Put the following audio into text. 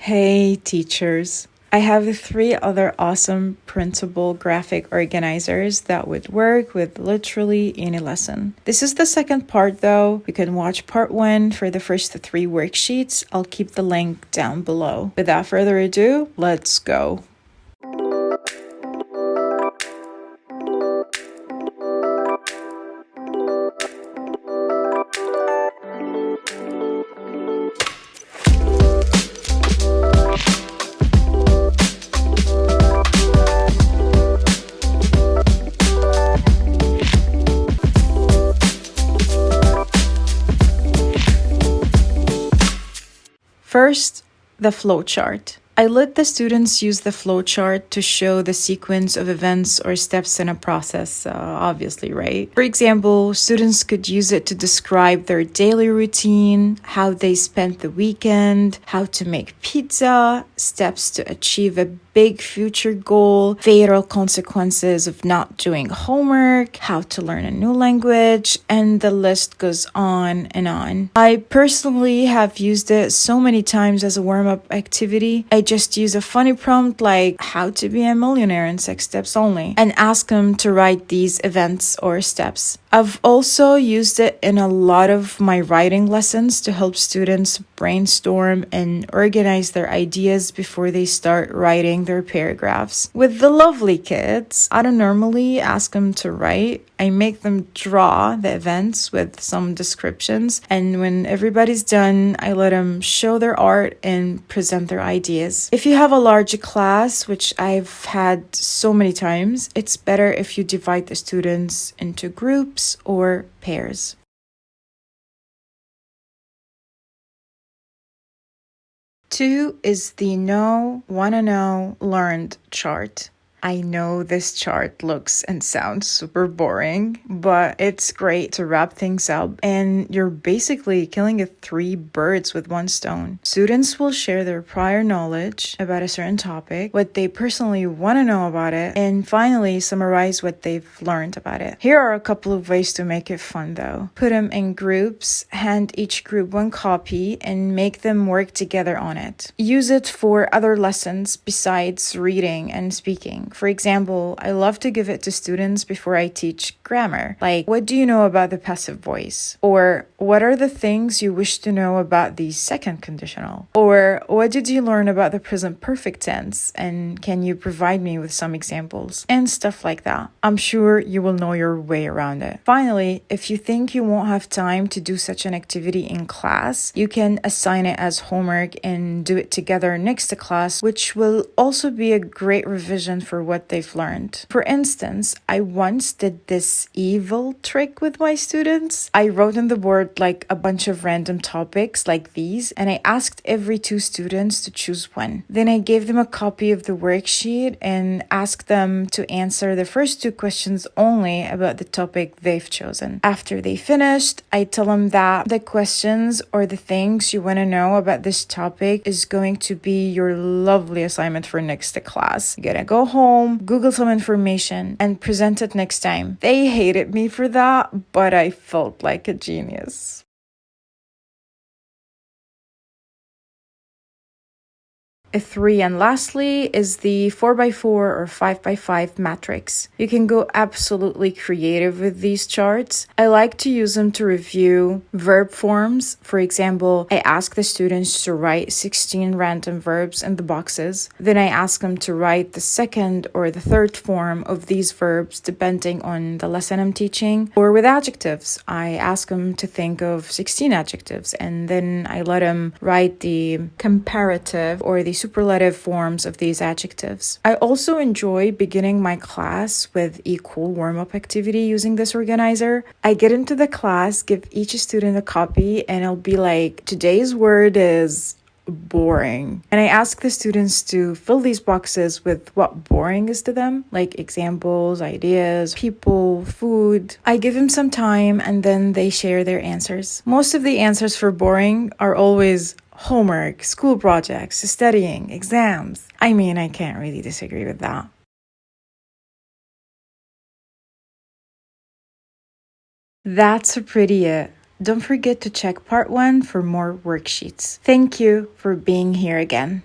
Hey, teachers. I have three other awesome printable graphic organizers that would work with literally any lesson. This is the second part though. You can watch part one for the first three worksheets. I'll keep the link down below. Without further ado, let's go. First, the flowchart. I let the students use the flowchart to show the sequence of events or steps in a process, obviously, right? For example, students could use it to describe their daily routine, how they spent the weekend, how to make pizza, steps to achieve a big future goal, fatal consequences of not doing homework, how to learn a new language, and the list goes on and on. I personally have used it so many times as a warm-up activity. I just use a funny prompt like how to be a millionaire in 6 steps only and ask them to write these events or steps. I've also used it in a lot of my writing lessons to help students brainstorm and organize their ideas before they start writing their paragraphs. With the lovely kids, I don't normally ask them to write. I make them draw the events with some descriptions, and when everybody's done, I let them show their art and present their ideas. If you have a larger class, which I've had so many times, it's better if you divide the students into groups or pairs. Two is the know, wanna know, learned chart. I know this chart looks and sounds super boring, but it's great to wrap things up, and you're basically killing 3 birds with one stone. Students will share their prior knowledge about a certain topic, what they personally want to know about it, and finally summarize what they've learned about it. Here are a couple of ways to make it fun though. Put them in groups, hand each group one copy, and make them work together on it. Use it for other lessons besides reading and speaking. For example, I love to give it to students before I teach grammar. Like, what do you know about the passive voice? Or what are the things you wish to know about the second conditional? Or what did you learn about the present perfect tense? And can you provide me with some examples? And stuff like that. I'm sure you will know your way around it. Finally, if you think you won't have time to do such an activity in class, you can assign it as homework and do it together next to class, which will also be a great revision for what they've learned. For instance, I once did this evil trick with my students. I wrote on the board like a bunch of random topics like these, and I asked every 2 students to choose one. Then I gave them a copy of the worksheet and asked them to answer the first 2 questions only about the topic they've chosen. After they finished, I tell them that the questions or the things you want to know about this topic is going to be your lovely assignment for next class. You're gonna go home, Google some information, and present it next time. They hated me for that, but I felt like a genius. 3, and lastly, is the 4x4 or 5x5 matrix. You can go absolutely creative with these charts. I like to use them to review verb forms. For example, I ask the students to write 16 random verbs in the boxes. Then I ask them to write the second or the third form of these verbs depending on the lesson I'm teaching. Or with adjectives, I ask them to think of 16 adjectives, and then I let them write the comparative or the superlative forms of these adjectives. I also enjoy beginning my class with a cool warm-up activity using this organizer. I get into the class, give each student a copy, and I'll be like, today's word is boring. And I ask the students to fill these boxes with what boring is to them, like examples, ideas, people, food. I give them some time and then they share their answers. Most of the answers for boring are always homework, school projects, studying, exams. I mean, I can't really disagree with that. That's pretty it. Don't forget to check part 1 for more worksheets. Thank you for being here again.